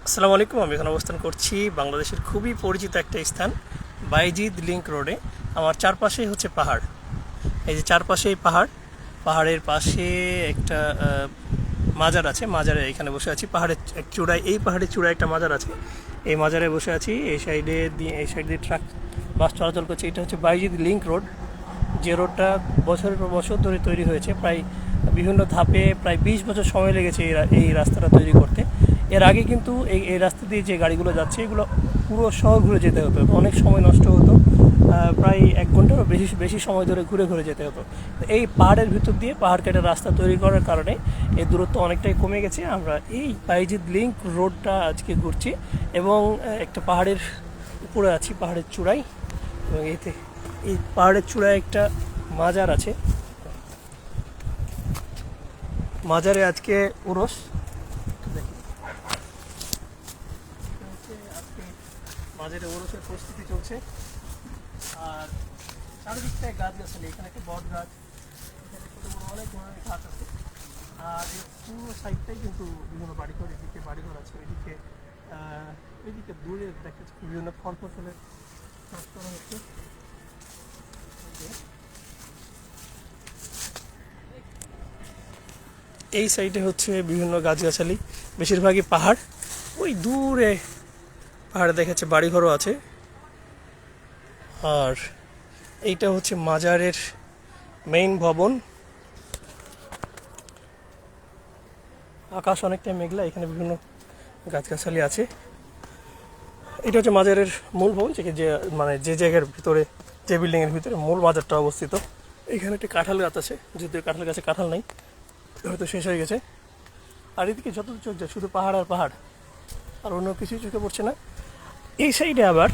আসসালামু আলাইকুম। আমি এখন অবস্থান করছি বাংলাদেশের খুবই পরিচিত একটা স্থান বাইজিদ লিংক রোডে। আমার চারপাশেই হচ্ছে পাহাড়। এই যে চারপাশেই পাহাড়, পাহাড়ের পাশে একটা মাজার আছে। মাজারে এখানে বসে আছি পাহাড়ের এক চূড়ায়। এই পাহাড়ের চূড়ায় একটা মাজার আছে, এই মাজারে বসে আছি। এই সাইড দিয়ে ট্রাক বাস চলাচল করছে। এটা হচ্ছে বাইজিদ লিংক রোড, যে রোডটা বছরের পর বছর ধরে তৈরি হয়েছে। প্রায় বিভিন্ন ধাপে প্রায় 20 বছর সময় লেগেছে এই রাস্তাটা তৈরি করতে। এর আগে কিন্তু এই রাস্তা দিয়ে যে গাড়িগুলো যাচ্ছে এগুলো পুরো শহর ঘুরে যেতে হতো, অনেক সময় নষ্ট হতো। প্রায় 1 ঘন্টারও বেশি বেশি সময় ধরে ঘুরে ঘুরে যেতে হতো। এই পাহাড়ের ভিতর দিয়ে পাহাড় কেটে রাস্তা তৈরি করার কারণে এই দূরত্ব অনেকটাই কমে গেছে। আমরা এই বাইজিদ লিংক রোডটা আজকে ঘুরছি এবং একটা পাহাড়ের উপরে আছি, পাহাড়ের চূড়ায়। এবং এই পাহাড়ের চূড়ায় একটা মাজার আছে। মাজারে আজকে উরস, আজকে মাজারে ওরসের প্রস্তুতি চলছে। আর চারিদিকটায় গাছ গাছালি, এখানে একটা বট গাছ, এখানে ছোটো বড়ো অনেক ধরনের গাছ আছে। আর এই পুরো সাইডটাই কিন্তু বিভিন্ন বাড়িঘর, এদিকে বাড়িঘর আছে, ওইদিকে দূরে দেখা যাচ্ছে বিভিন্ন ফল ফসলের চাষ করা হচ্ছে। এই সাইডে হচ্ছে বিভিন্ন গাছগাছালি, বেশিরভাগই পাহাড়। ওই দূরে পাহাড়ে দেখা যাচ্ছে বাড়িঘরও আছে। আর এইটা হচ্ছে মাজারের মেইন ভবন। আকাশ অনেকটা মেঘলা, এখানে বিভিন্ন গাছগাছালি আছে। এটা হচ্ছে মাজারের মূল ভবন, যে মানে যে জায়গার ভিতরে, যে বিল্ডিংয়ের ভিতরে মূল মাজারটা অবস্থিত। এখানে একটি কাঁঠাল গাছ আছে, যদিও কাঁঠাল গাছে কাঁঠাল নেই, হয়তো শেষ হয়ে গেছে। আর এদিকে যত চোখ যায় শুধু পাহাড় আর পাহাড়, আর অন্য কিছুই চোখে পড়ছে না। এই সাইডে আবার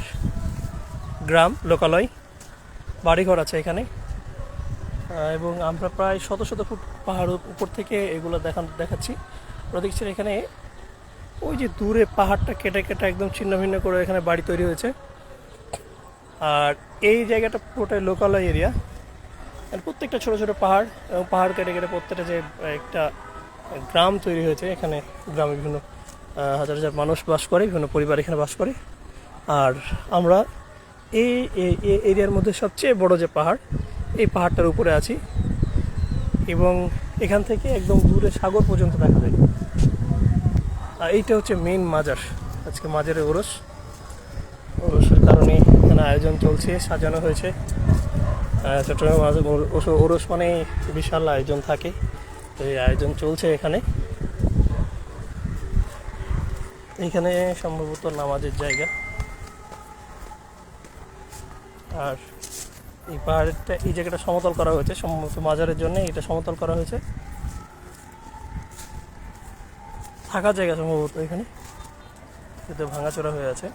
গ্রাম, লোকালয়, বাড়িঘর আছে এখানে। এবং আমরা প্রায় শত শত ফুট পাহাড় উপর থেকে এগুলো দেখাচ্ছি। আমরা দেখছি এখানে ওই যে দূরে পাহাড়টা কেটে কেটে একদম ছিন্ন ভিন্ন করে এখানে বাড়ি তৈরি হয়েছে। আর এই জায়গাটা পুরোটাই লোকালয় এরিয়া। আর প্রত্যেকটা ছোটো ছোটো পাহাড়, এবং পাহাড় কেটে কেটে প্রত্যেকটা যে একটা গ্রাম তৈরি হয়েছে। এখানে গ্রামে বিভিন্ন হাজার হাজার মানুষ বাস করে, বিভিন্ন পরিবার এখানে বাস করে। আর আমরা এই এরিয়ার মধ্যে সবচেয়ে বড় যে পাহাড়, এই পাহাড়টার উপরে আছি। এবং এখান থেকে একদম দূরে সাগর পর্যন্ত দেখা যায়। আর এইটা হচ্ছে মেইন মাজার। আজকে মাজারে ওরসের কারণে এখানে আয়োজন চলছে, সাজানো হয়েছে। চট্টগ্রাম ওরস মানে বিশাল আয়োজন থাকে, তো এই আয়োজন চলছে এখানে। এইখানে সম্ভবত নামাজের জায়গা। আর এই পাহাড়টা, এই জায়গাটা সমতল করা হয়েছে সম্ভবত মাজারের জন্য, এটা সমতল করা হয়েছে। থাকার জায়গা সম্ভবত এখানে, কিন্তু ভাঙাচোরা হয়ে আছে।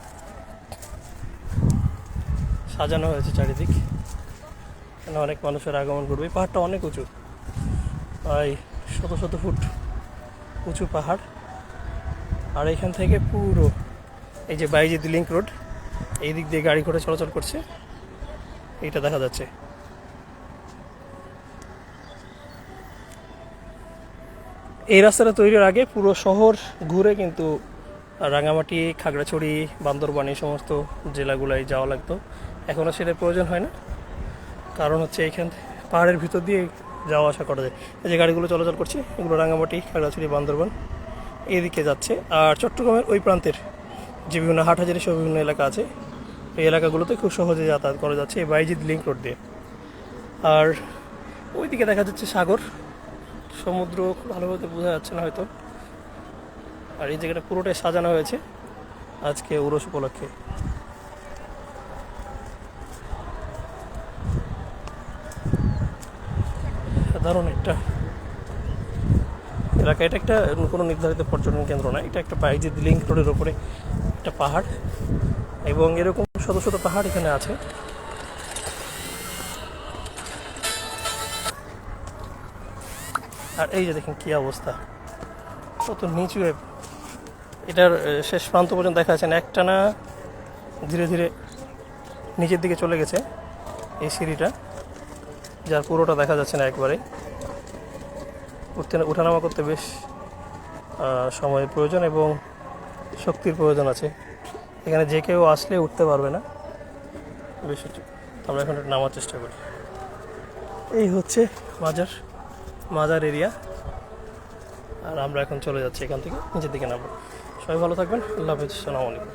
সাজানো হয়েছে চারিদিক, এখানে অনেক মানুষের আগমন করবে। এই পাহাড়টা অনেক উঁচু, প্রায় শত শত ফুট উঁচু পাহাড়। আর এখান থেকে পুরো এই যে বাইজিদ লিংক রোড, এই দিক দিয়ে গাড়ি ঘোড়া চলাচল করছে, এইটা দেখা যাচ্ছে। এই রাস্তাটা তৈরির আগে পুরো শহর ঘুরে কিন্তু রাঙামাটি, খাগড়াছড়ি, বান্দরবান এই সমস্ত জেলাগুলোয় যাওয়া লাগতো। এখন আর সেটার প্রয়োজন হয় না, কারণ হচ্ছে এইখান পাহাড়ের ভিতর দিয়ে যাওয়া আসা করা যায়। এই যে গাড়িগুলো চলাচল করছে, এগুলো রাঙামাটি, খাগড়াছড়ি, বান্দরবান এইদিকে যাচ্ছে। আর চট্টগ্রামের ওই প্রান্তের যে বিভিন্ন হাটহাজারি সব বিভিন্ন এলাকা আছে, এই এলাকাগুলোতে খুব সহজে যাতায়াত করা যাচ্ছে এই বাইজিদ লিংক রোড দিয়ে। আর ওইদিকে দেখা যাচ্ছে সাগর, সমুদ্র খুব ভালোভাবে বোঝা যাচ্ছে না হয়তো। আর এই জায়গাটা পুরোটাই সাজানো হয়েছে আজকে উরস উপলক্ষে। সাধারণ একটা এলাকা, এটা একটা কোনো নির্ধারিত পর্যটন কেন্দ্র না, এটা একটা বাইজিদ লিংক রোডের ওপরে একটা পাহাড়। এবং এরকম শত শত পাহাড় এখানে আছে। আর এই যে দেখেন কি অবস্থা, কত নিচু। এটার শেষ প্রান্ত পর্যন্ত দেখা যাচ্ছে না, একটানা ধীরে ধীরে নিচের দিকে চলে গেছে এই সিঁড়িটা, যার পুরোটা দেখা যাচ্ছে না একবারে। উঠানামা করতে বেশ সময়ের প্রয়োজন, এবং শক্তির প্রয়োজন আছে। এখানে যে কেউ আসলে উঠতে পারবে না, বেশি। আমরা এখন একটু নামার চেষ্টা করি। এই হচ্ছে মাজার এরিয়া। আর আমরা এখন চলে যাচ্ছি এখান থেকে নিচের দিকে নামবো। সবাই ভালো থাকবেন। আল্লাহ হাফেজ। আসসালামু আলাইকুম।